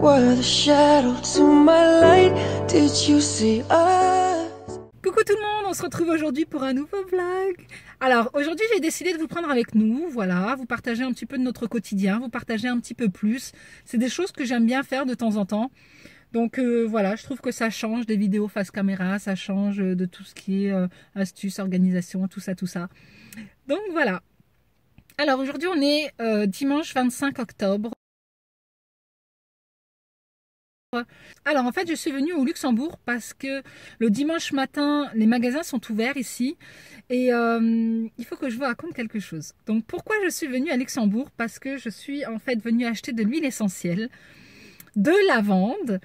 were the shadow to my light. Did you see us? Coucou tout le monde, on se retrouve aujourd'hui pour un nouveau vlog. Alors aujourd'hui j'ai décidé de vous prendre avec nous, voilà, vous partager un petit peu de notre quotidien, vous partager un petit peu plus. C'est des choses que j'aime bien faire de temps en temps. Donc voilà, je trouve que ça change des vidéos face caméra, ça change de tout ce qui est astuces, organisation, tout ça, tout ça. Donc voilà. Alors aujourd'hui on est dimanche 25 octobre. Alors en fait je suis venue au Luxembourg parce que le dimanche matin les magasins sont ouverts ici et il faut que je vous raconte quelque chose. Donc pourquoi je suis venue à Luxembourg? Parce que je suis en fait venue acheter de l'huile essentielle de lavande.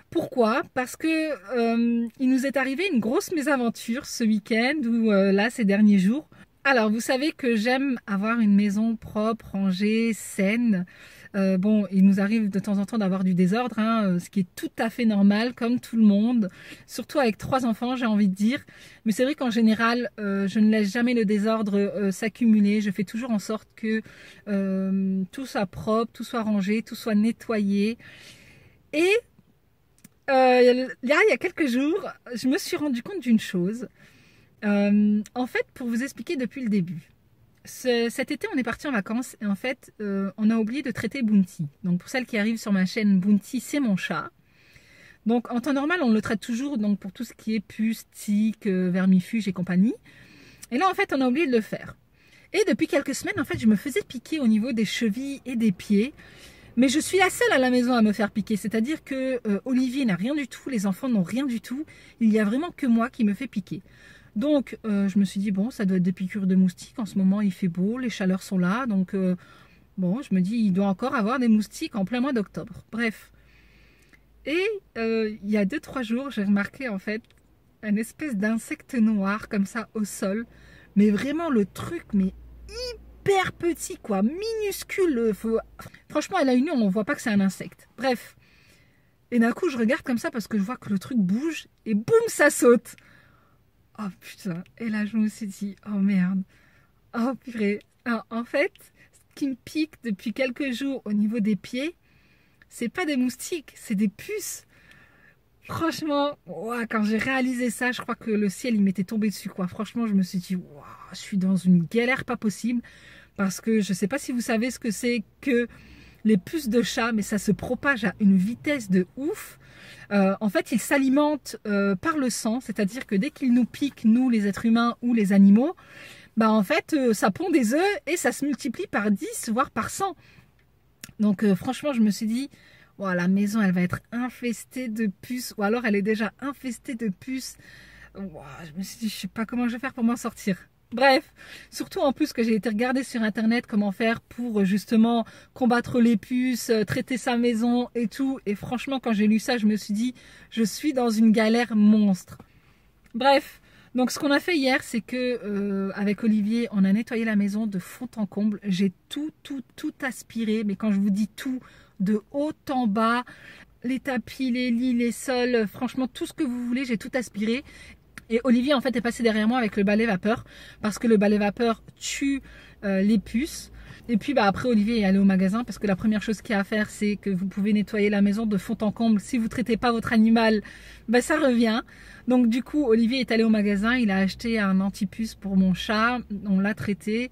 Pourquoi? Parce que il nous est arrivé une grosse mésaventure ce week-end ou là ces derniers jours. Alors vous savez que j'aime avoir une maison propre, rangée, saine. Bon, il nous arrive de temps en temps d'avoir du désordre, hein, ce qui est tout à fait normal, comme tout le monde. Surtout avec 3 enfants, j'ai envie de dire. Mais c'est vrai qu'en général, je ne laisse jamais le désordre s'accumuler. Je fais toujours en sorte que tout soit propre, tout soit rangé, tout soit nettoyé. Et là, il y a quelques jours, je me suis rendu compte d'une chose. En fait, pour vous expliquer depuis le début. Cet été, on est parti en vacances et en fait, on a oublié de traiter Bounty. Donc, pour celles qui arrivent sur ma chaîne, Bounty, c'est mon chat. Donc, en temps normal, on le traite toujours donc, pour tout ce qui est puces, tiques, vermifuges et compagnie. Et là, en fait, on a oublié de le faire. Et depuis quelques semaines, en fait, je me faisais piquer au niveau des chevilles et des pieds. Mais je suis la seule à la maison à me faire piquer. C'est-à-dire que Olivier n'a rien du tout, les enfants n'ont rien du tout. Il n'y a vraiment que moi qui me fait piquer. Donc, je me suis dit, bon, ça doit être des piqûres de moustiques. En ce moment, il fait beau, les chaleurs sont là. Donc, bon, je me dis, il doit encore avoir des moustiques en plein mois d'octobre. Bref. Et il y a 2-3 jours, j'ai remarqué, en fait, une espèce d'insecte noir, comme ça, au sol. Mais vraiment, le truc, mais hyper petit, quoi. Minuscule. Franchement, à l'œil nu, on ne voit pas que c'est un insecte. Bref. Et d'un coup, je regarde comme ça parce que je vois que le truc bouge. Et boum, ça saute. Oh putain, et là je me suis dit, oh merde, oh purée. Alors, en fait, ce qui me pique depuis quelques jours au niveau des pieds, c'est pas des moustiques, c'est des puces. Franchement, ouah, quand j'ai réalisé ça, je crois que le ciel il m'était tombé dessus quoi. Franchement, je me suis dit, ouah, je suis dans une galère pas possible parce que je sais pas si vous savez ce que c'est que les puces de chat, mais ça se propage à une vitesse de ouf. En fait, ils s'alimentent par le sang, c'est-à-dire que dès qu'ils nous piquent, nous les êtres humains ou les animaux, bah en fait, ça pond des œufs et ça se multiplie par 10, voire par 100. Donc franchement, je me suis dit, oh, la maison, elle va être infestée de puces, ou alors elle est déjà infestée de puces. Oh, je me suis dit, je sais pas comment je vais faire pour m'en sortir. Bref, surtout en plus que j'ai été regarder sur internet comment faire pour justement combattre les puces, traiter sa maison et tout. Et franchement, quand j'ai lu ça, je me suis dit, je suis dans une galère monstre. Bref, donc ce qu'on a fait hier, c'est que avec Olivier, on a nettoyé la maison de fond en comble. J'ai tout aspiré, mais quand je vous dis tout, de haut en bas, les tapis, les lits, les sols, franchement tout ce que vous voulez, j'ai tout aspiré. Et Olivier en fait est passé derrière moi avec le balai vapeur parce que le balai vapeur tue les puces. Et puis bah, après Olivier est allé au magasin parce que la première chose qu'il y a à faire c'est que vous pouvez nettoyer la maison de fond en comble. Si vous ne traitez pas votre animal, bah, ça revient. Donc du coup Olivier est allé au magasin, il a acheté un anti-puce pour mon chat, on l'a traité.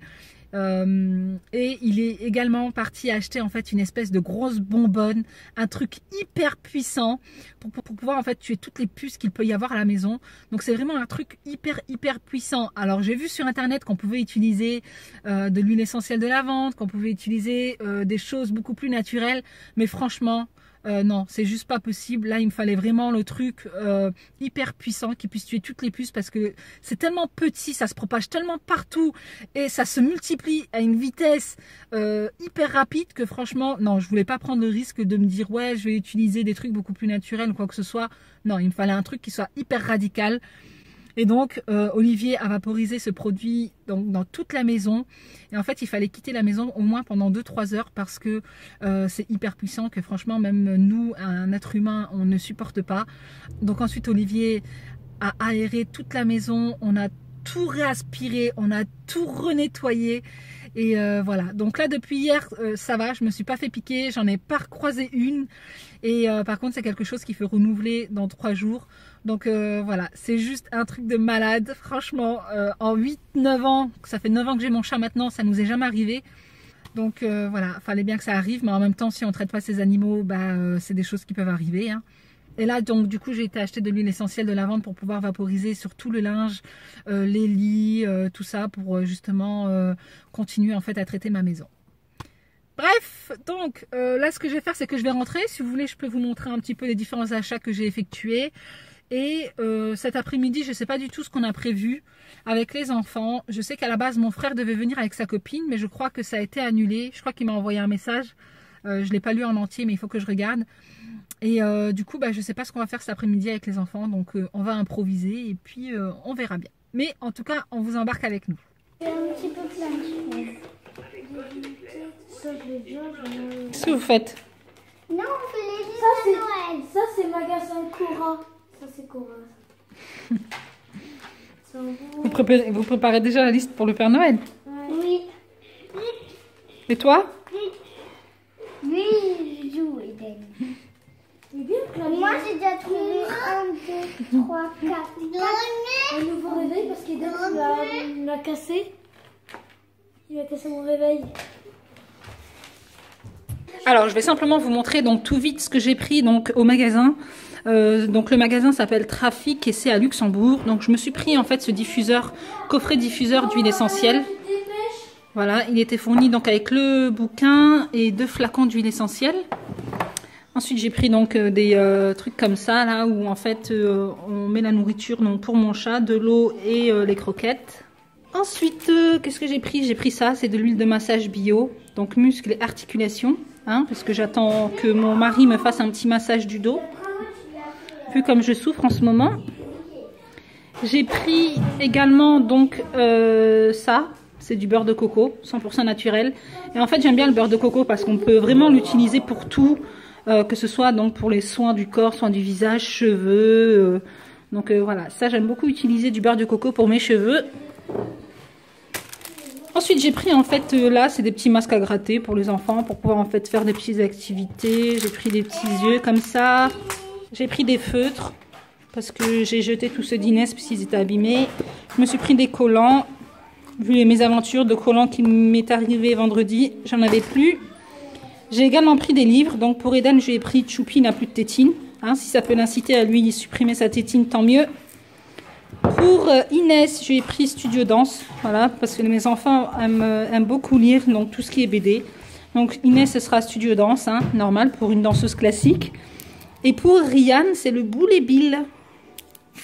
Et il est également parti acheter en fait une espèce de grosse bonbonne, un truc hyper puissant pour pouvoir en fait tuer toutes les puces qu'il peut y avoir à la maison. Donc c'est vraiment un truc hyper puissant. Alors j'ai vu sur internet qu'on pouvait utiliser de l'huile essentielle de lavande, qu'on pouvait utiliser des choses beaucoup plus naturelles, mais franchement non, c'est juste pas possible. Là, il me fallait vraiment le truc hyper puissant qui puisse tuer toutes les puces parce que c'est tellement petit, ça se propage tellement partout et ça se multiplie à une vitesse hyper rapide que franchement, non, je voulais pas prendre le risque de me dire ouais, je vais utiliser des trucs beaucoup plus naturels ou quoi que ce soit. Non, il me fallait un truc qui soit hyper radical. Et donc, Olivier a vaporisé ce produit dans toute la maison. Et en fait, il fallait quitter la maison au moins pendant 2-3 heures parce que c'est hyper puissant que franchement, même nous, un être humain, on ne supporte pas. Donc ensuite, Olivier a aéré toute la maison. On a tout réaspiré, on a tout renettoyé. Et voilà, donc là depuis hier ça va, je me suis pas fait piquer, j'en ai pas recroisé une. Et par contre c'est quelque chose qu'il faut renouveler dans 3 jours. Donc voilà, c'est juste un truc de malade. Franchement, en 8-9 ans, ça fait 9 ans que j'ai mon chat maintenant, ça nous est jamais arrivé. Donc voilà, fallait bien que ça arrive, mais en même temps si on traite pas ces animaux, bah, c'est des choses qui peuvent arriver, hein. Et là, donc, du coup, j'ai été acheter de l'huile essentielle de lavande pour pouvoir vaporiser sur tout le linge, les lits, tout ça, pour justement continuer en fait à traiter ma maison. Bref, donc là, ce que je vais faire, c'est que je vais rentrer. Si vous voulez, je peux vous montrer un petit peu les différents achats que j'ai effectués. Et cet après-midi, je ne sais pas du tout ce qu'on a prévu avec les enfants. Je sais qu'à la base, mon frère devait venir avec sa copine, mais je crois que ça a été annulé. Je crois qu'il m'a envoyé un message. Je ne l'ai pas lu en entier, mais il faut que je regarde. Et du coup, bah, je ne sais pas ce qu'on va faire cet après-midi avec les enfants. Donc, on va improviser et puis on verra bien. Mais en tout cas, on vous embarque avec nous. Un petit peu plein de choses. Qu'est-ce que vous faites? Non, on fait les livres de Noël. Ça, c'est magasin Cora. Ça, c'est Cora. Vous préparez déjà la liste pour le Père Noël? Oui. Et toi? Oui, je joue, Eden. Moi, j'ai déjà trouvé 1, 2, 3, 4. Un nouveau réveil parce qu'Eden l'a cassé. Il a cassé mon réveil. Alors, je vais simplement vous montrer donc tout vite ce que j'ai pris donc au magasin. Donc le magasin s'appelle Trafic et c'est à Luxembourg. Donc je me suis pris en fait ce diffuseur, coffret diffuseur d'huile essentielle. Voilà, il était fourni donc avec le bouquin et 2 flacons d'huile essentielle. Ensuite j'ai pris donc des trucs comme ça là où en fait on met la nourriture donc pour mon chat, de l'eau et les croquettes. Ensuite qu'est-ce que j'ai pris? J'ai pris ça, c'est de l'huile de massage bio, donc muscles et articulations, hein, parce que j'attends que mon mari me fasse un petit massage du dos. Vu comme je souffre en ce moment. J'ai pris également donc ça, c'est du beurre de coco, 100% naturel. Et en fait j'aime bien le beurre de coco parce qu'on peut vraiment l'utiliser pour tout, que ce soit donc pour les soins du corps, soins du visage, cheveux. Donc voilà, ça j'aime beaucoup utiliser du beurre de coco pour mes cheveux. Ensuite j'ai pris en fait là c'est des petits masques à gratter pour les enfants pour pouvoir en fait faire des petites activités. J'ai pris des petits yeux comme ça. J'ai pris des feutres parce que j'ai jeté tous ceux d'Inès parce qu'ils étaient abîmés. Je me suis pris des collants. Vu les mésaventures de collants qui m'est arrivé vendredi, j'en avais plus. J'ai également pris des livres. Donc pour Eden, je lui ai pris Choupi n'a plus de tétine. Hein, si ça peut l'inciter à lui supprimer sa tétine, tant mieux. Pour Inès, je lui ai pris Studio Danse. Voilà, parce que mes enfants aiment beaucoup lire, donc tout ce qui est BD. Donc Inès, ce sera Studio Danse, hein, normal pour une danseuse classique. Et pour Ryan, c'est le Boulet Bill.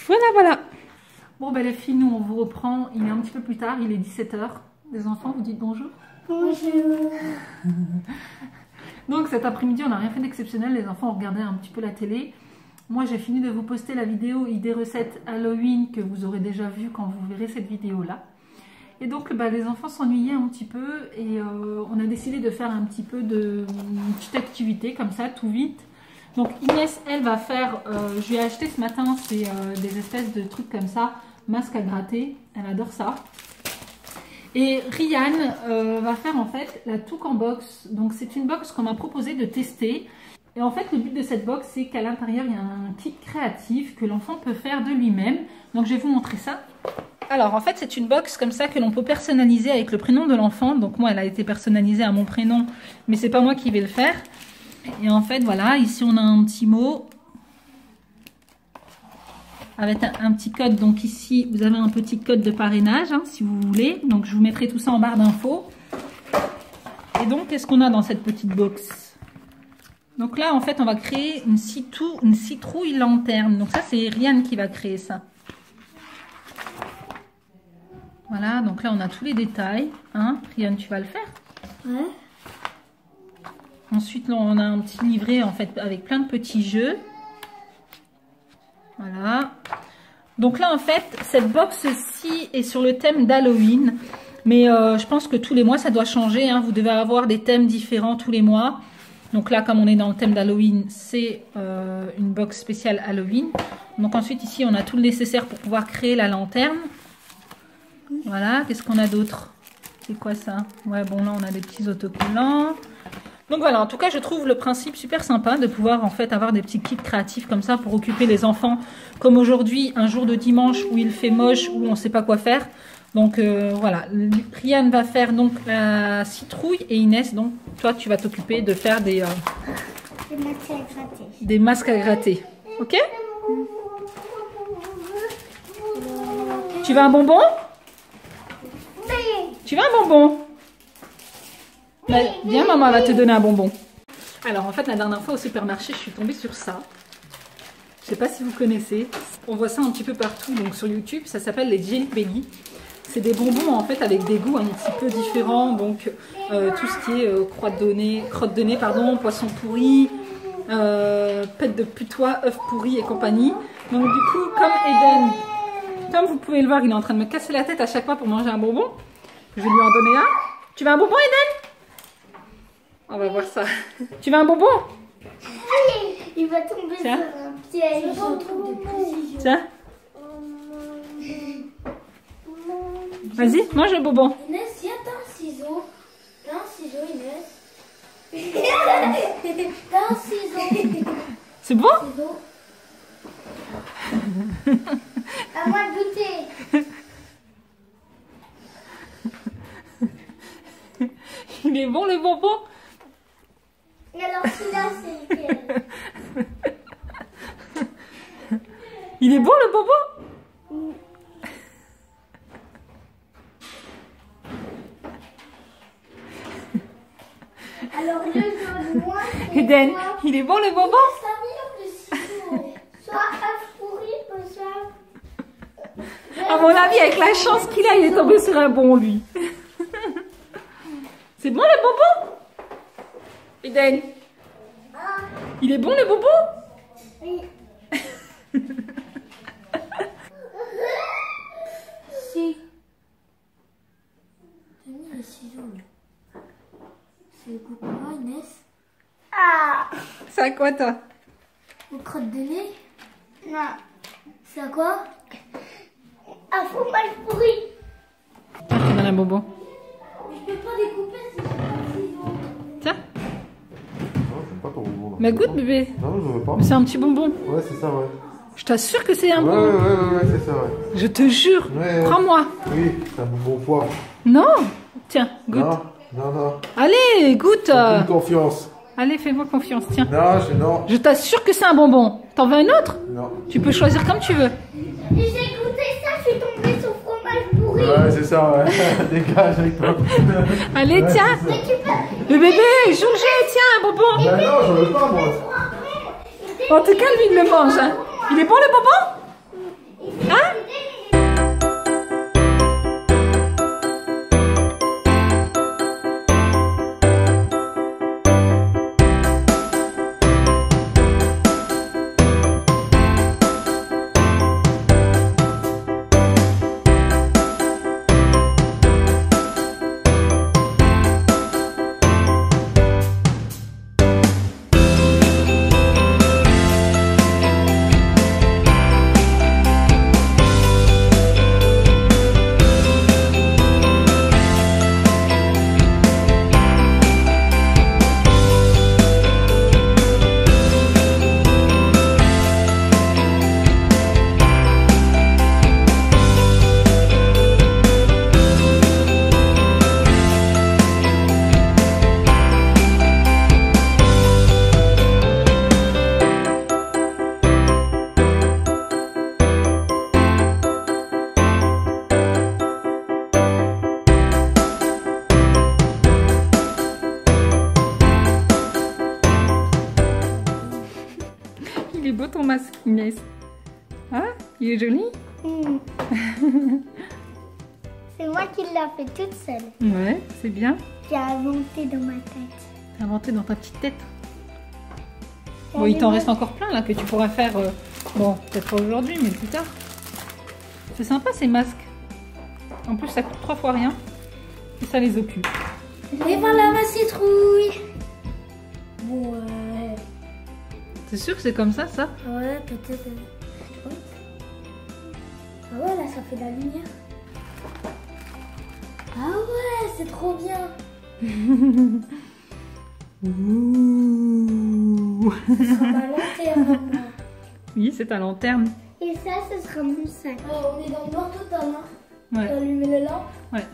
Voilà, voilà. Bon, ben les filles, nous, on vous reprend. Il est un petit peu plus tard, il est 17 h. Les enfants, vous dites bonjour. Bonjour. Donc cet après-midi, on n'a rien fait d'exceptionnel. Les enfants ont regardé un petit peu la télé. Moi, j'ai fini de vous poster la vidéo idée recette Halloween que vous aurez déjà vue quand vous verrez cette vidéo-là. Et donc, bah, les enfants s'ennuyaient un petit peu et on a décidé de faire un petit peu de une petite activité comme ça, tout vite. Donc Inès, elle va faire, je lui ai acheté ce matin, c'est des espèces de trucs comme ça, masque à gratter, elle adore ça. Et Ryan va faire en fait la Toucan Box, donc c'est une box qu'on m'a proposé de tester. Et en fait le but de cette box c'est qu'à l'intérieur il y a un kit créatif que l'enfant peut faire de lui-même. Donc je vais vous montrer ça. Alors en fait c'est une box comme ça que l'on peut personnaliser avec le prénom de l'enfant. Donc moi elle a été personnalisée à mon prénom, mais c'est pas moi qui vais le faire. Et en fait, voilà, ici on a un petit mot avec un petit code. Donc ici, vous avez un petit code de parrainage, hein, si vous voulez. Donc je vous mettrai tout ça en barre d'infos. Et donc, qu'est-ce qu'on a dans cette petite box? Donc là, en fait, on va créer une citrouille lanterne. Donc ça, c'est Ryan qui va créer ça. Voilà, donc là, on a tous les détails. Hein. Ryan, tu vas le faire? Ouais. Ensuite, là, on a un petit livret en fait avec plein de petits jeux. Voilà. Donc là, en fait, cette box-ci est sur le thème d'Halloween. Mais je pense que tous les mois, ça doit changer. Hein. Vous devez avoir des thèmes différents tous les mois. Donc là, comme on est dans le thème d'Halloween, c'est une box spéciale Halloween. Donc ensuite, ici, on a tout le nécessaire pour pouvoir créer la lanterne. Voilà. Qu'est-ce qu'on a d'autre? C'est quoi ça? Ouais, bon, là, on a des petits autocollants. Donc voilà, en tout cas, je trouve le principe super sympa de pouvoir en fait avoir des petits kits créatifs comme ça pour occuper les enfants. Comme aujourd'hui, un jour de dimanche où il fait moche, où on ne sait pas quoi faire. Donc voilà, Ryan va faire donc la citrouille et Inès, donc toi, tu vas t'occuper de faire des masques à gratter. Des masques à gratter. Ok? Tu veux un bonbon? Tu veux un bonbon? Viens, maman va te donner un bonbon. Alors en fait, la dernière fois au supermarché, je suis tombée sur ça. Je sais pas si vous connaissez. On voit ça un petit peu partout, donc sur YouTube. Ça s'appelle les Jelly Belly. C'est des bonbons en fait avec des goûts un petit peu différents. Donc tout ce qui est crotte de nez, pardon, poisson pourri, pète de putois, œufs pourris et compagnie. Donc du coup, comme vous pouvez le voir, il est en train de me casser la tête à chaque fois pour manger un bonbon. Je vais lui en donner un. Tu veux un bonbon, Eden? On va voir ça. Tu veux un bonbon? Il va tomber sur un piège. Tiens. Vas-y, mange le bonbon. Inès, viens, t'as un ciseau. T'as un ciseau, Inès. T'as un ciseau. C'est bon? À moi de goûter. Il est bon le bonbon? Alors celui-là, c'est lequel? Il est bon le bonbon? Alors le jaune, moi, c'est Eden, quoi? il est bon le bonbon? Ça vient le ciseau. Soit œuf pourri, soit... À mon avis, avec la chance qu'il a, il est tombé sur un bon lui. C'est bon le bonbon? Eden, il est bon le bonbon? Oui. Si. J'ai mis le ciseau là. C'est le goût de quoi, Inès? Ah! C'est à quoi toi? Une crotte de nez? Non. C'est à quoi? Un fromage pourri. Tiens, je te donne un bonbon. Je peux pas découper si j'ai pas de ciseaux. Tiens. Non, j'aime pas ton bonbon. Là. Mais goûte bébé. Non, je veux pas. Mais c'est un petit bonbon. Ouais, c'est ça, ouais. Je t'assure que c'est un Ouais, bonbon. ouais, c'est ça, ouais. Je te jure. Ouais. Crois-moi. Oui, c'est un bonbon poivre. Non. Tiens, goûte. Non. Allez, goûte. Aucune confiance. Allez, fais-moi confiance. Tiens. Non. Je t'assure que c'est un bonbon. T'en veux un autre? Non. Tu peux choisir comme tu veux. J'ai goûté ça, je suis tombée sur fromage pourri. Ouais, c'est ça, ouais. Dégage avec toi. Allez, Ouais, tiens. Mais tu peux... Le bébé, joue le jeu, tiens, un bonbon. Ben non, j'en veux pas, moi. En tout cas, lui, il le mange. Hein. Il est bon, le bonbon? Hein? Il est beau ton masque, Inès. Hein? Il est joli? C'est moi qui l'ai fait toute seule. Ouais, c'est bien. J'ai inventé dans ma tête. T'as inventé dans ta petite tête. Bon, il t'en reste encore plein là que tu pourras faire. Bon, peut-être pas aujourd'hui, mais plus tard. C'est sympa ces masques. En plus, ça coûte 3 fois rien. Et ça les occupe. Et voilà ma citrouille. Ouais. C'est sûr que c'est comme ça, ça? Ouais, peut-être. Ah ouais, là, ça fait de la lumière. Ah ouais, c'est trop bien. Ouh. Ce sera ma lanterne, moi. Oui, c'est ta lanterne. Et ça, ce sera mon sac. On est dans le noir total, hein. Ouais. Allumer les lampes. Ouais.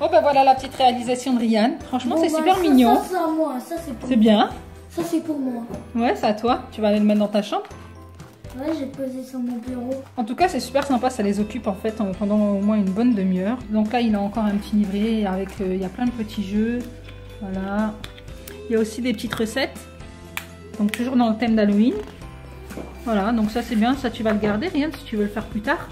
Oh ben voilà la petite réalisation de Ryan. Franchement, Bon, c'est bah, super ça, mignon. Ça, c'est à moi. Ça, c'est pour C'est moi. bien. Ça, c'est pour moi. Ouais, c'est à toi. Tu vas aller le mettre dans ta chambre. Ouais, j'ai posé sur mon bureau. En tout cas, c'est super sympa. Ça les occupe en fait pendant au moins une bonne demi-heure. Donc là, il a encore un petit livret avec il y a plein de petits jeux. Voilà. Il y a aussi des petites recettes. Donc toujours dans le thème d'Halloween. Voilà, donc ça c'est bien. Ça tu vas le garder, Ryan, si tu veux le faire plus tard.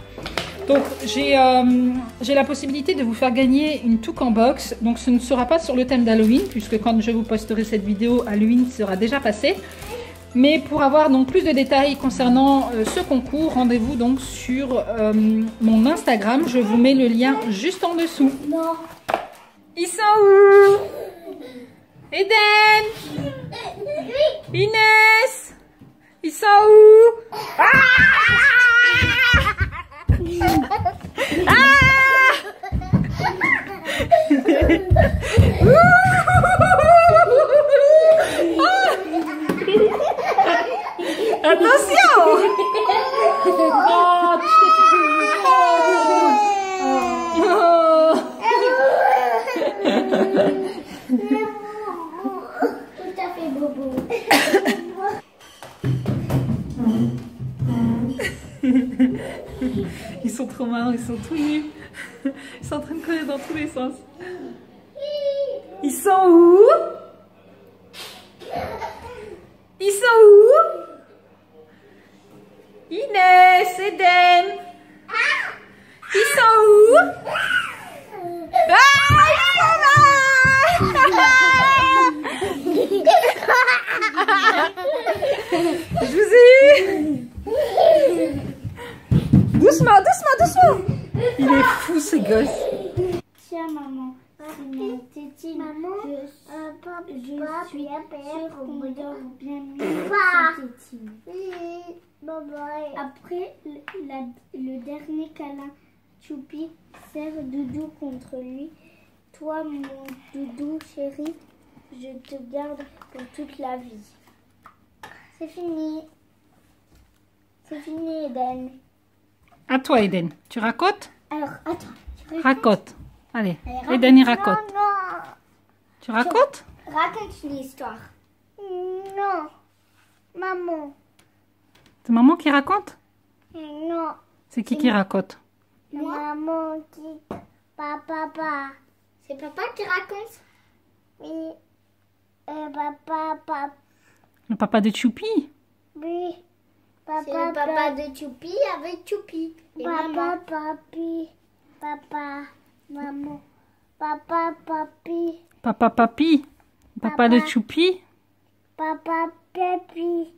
Donc j'ai la possibilité de vous faire gagner une Toucan box. Donc ce ne sera pas sur le thème d'Halloween, puisque quand je vous posterai cette vidéo, Halloween sera déjà passé. Mais pour avoir donc plus de détails concernant ce concours, rendez-vous donc sur mon Instagram. Je vous mets le lien juste en dessous. Non. Ils sont où? Eden, Inès, ils sont où? Ah! Attention! Oh, tu t'es fait Tout à fait, Bobo. Ils sont trop marrants, ils sont tout nus. Ils sont en train de courir dans tous les sens. Ils sont où? Ils sont où? Inès, Eden. Ils sont où? Ah, ils sont là! Je vous ai eu. Doucement, doucement, doucement. Il est fou ce gosse. Tiens, maman. Tétine, maman, je suis sûre qu'on dort bien mieux sans Tétine. Après le dernier câlin, Choupi serre Doudou contre lui. Toi, mon Doudou chéri, je te garde pour toute la vie. C'est fini. C'est fini, Eden. À toi, Eden. Tu racontes? Alors, attends. Raconte. Allez, Allez, Eden, il raconte. Non. Tu racontes? Raconte une histoire. Non. Maman. C'est maman qui raconte? Non. C'est qui raconte? Maman qui... Papa. C'est papa qui raconte? Oui. Papa. Le papa de Choupi? Oui. Papa. C'est le papa de Choupi avec Choupi. Et papa, papi. Papa. Maman. Papa, papi. Papa, papi? Papa de Choupi? Papa, papi.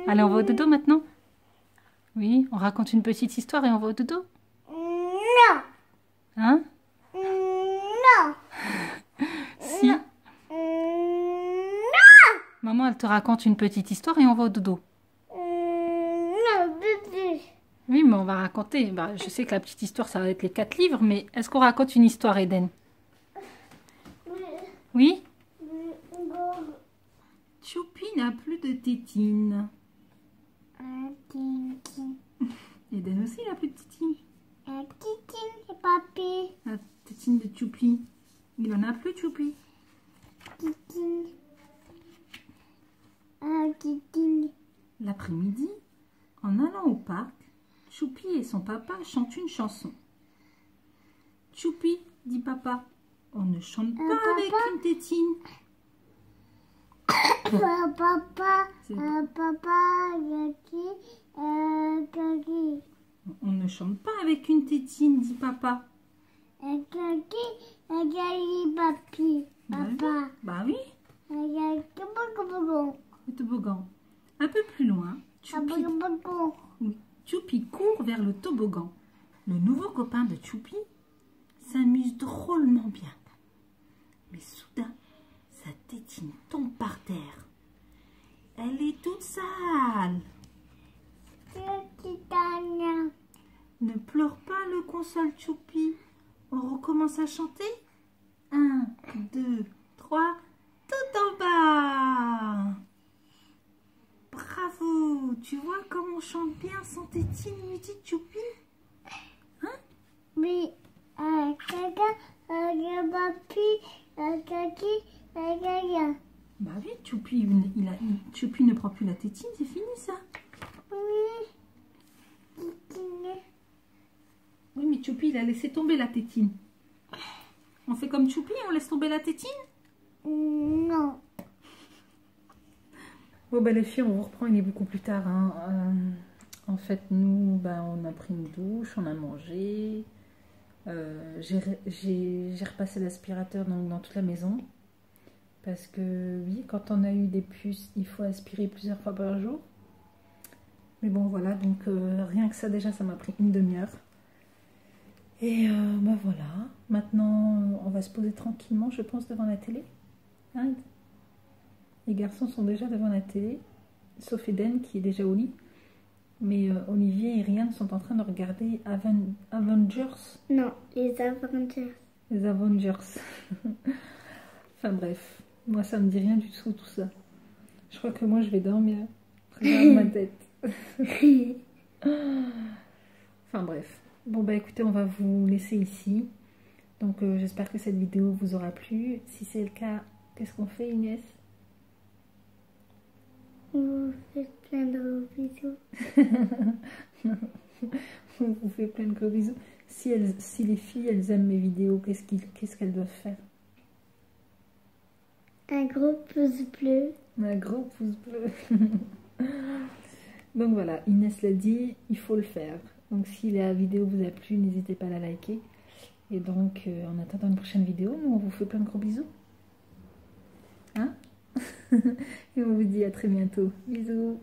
Allez, on va au dodo maintenant? Oui, on raconte une petite histoire et on va au dodo? Non. Hein? Non. Si. Non. Maman, elle te raconte une petite histoire et on va au dodo. Non, bébé. Oui, mais on va raconter. Bah, je sais que la petite histoire, ça va être les 4 livres, mais est-ce qu'on raconte une histoire, Eden? Oui? Choupi n'a plus de tétine. Eden aussi n'a plus de tétine. Titine et papi. La tétine de Choupi. Il en a plus, Choupi. Titine. Titine. L'après-midi, en allant au parc, Choupi et son papa chantent une chanson. Choupi, dit papa, on ne chante pas papa? avec une tétine. Papa. C'est- Papa. Kaki. On ne chante pas avec une tétine, dit papa. Kaki. Papi. Papa. Bah oui, le toboggan. Un peu plus loin, Choupi court vers le toboggan. Le nouveau copain de Choupi s'amuse drôlement bien. Mais soudain, sa tétine tombe par terre. Elle est toute sale. Ne pleure pas, le console Choupi. On recommence à chanter. 1, 2, 3, tout en bas. Bravo. Tu vois comme on chante bien sans tétine, petite Choupi? Hein? Oui. Bah oui, Choupi, Choupi ne prend plus la tétine, c'est fini ça. Oui, mais Choupi, il a laissé tomber la tétine. On fait comme Choupi, on laisse tomber la tétine? Non. Bon, bah les filles, on vous reprend, il est beaucoup plus tard. Hein. En fait, nous, bah, on a pris une douche, on a mangé. J'ai repassé l'aspirateur dans toute la maison. Parce que, oui, quand on a eu des puces, il faut aspirer plusieurs fois par jour. Mais bon, voilà, donc rien que ça, déjà, ça m'a pris une demi-heure. Et bah voilà, maintenant on va se poser tranquillement, je pense, devant la télé. Hein? Les garçons sont déjà devant la télé, sauf Eden qui est déjà au lit. Mais Olivier et Ryan sont en train de regarder Avengers. Non, les Avengers. Les Avengers. Enfin bref, moi ça me dit rien du tout ça. Je crois que moi je vais dormir. Regarde ma tête. Enfin bref. Bon bah écoutez, on va vous laisser ici. Donc j'espère que cette vidéo vous aura plu. Si c'est le cas, qu'est-ce qu'on fait, Inès? On vous fait plein de gros bisous. On vous fait plein de gros bisous. Si les filles elles aiment mes vidéos, qu'est-ce qu'elles doivent faire? Un gros pouce bleu. Un gros pouce bleu. Donc voilà, Inès l'a dit, il faut le faire. Donc si la vidéo vous a plu, n'hésitez pas à la liker. Et donc en attendant une prochaine vidéo, nous on vous fait plein de gros bisous. Hein? Et on vous dit à très bientôt. Bisous.